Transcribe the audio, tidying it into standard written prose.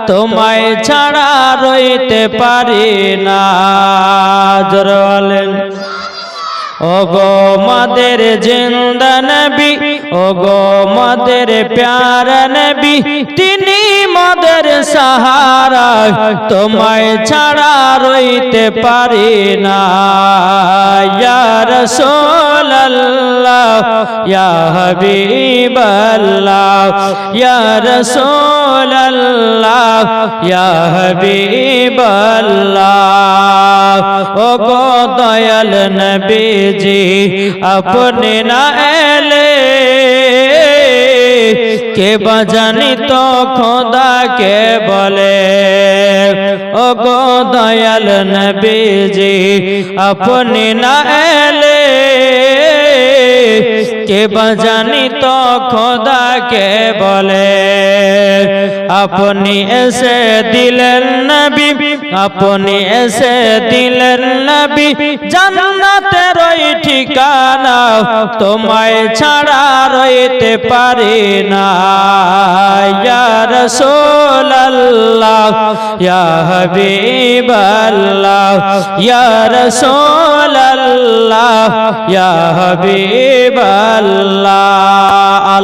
তোমায় ছাড়া রইতে পারি না। জোরে বলেন ওগো মাদের জিন্দা নবী, ওগো মাদের প্যারা নবী, তিনি মাদের সাহারা, তোমায় ছাড়া রইতে পারি না। ইয়া রাসূলুল্লাহ ইয়া হাবিবাল্লাহ, ইয়া রাসূলুল্লাহ ইয়া হাবিবাল্লাহ। ওগো দয়াল নবী जी अपने ना एले के बजानी तो खुदा के बोले। ओ गो दयाल नबी जी अपने ना एले के बजानी तो खुदा के बोले। अपनी ऐसे दिल नबी, अपनी ऐसे दिल नबी, जन्नते रोई ठिकाना, तुम्हारे छाड़ा रोईते पारी ना। या रसूल अल्लाह या हबीब अल्लाह, या रसूल अल्लाह या हबीब अल्लाह।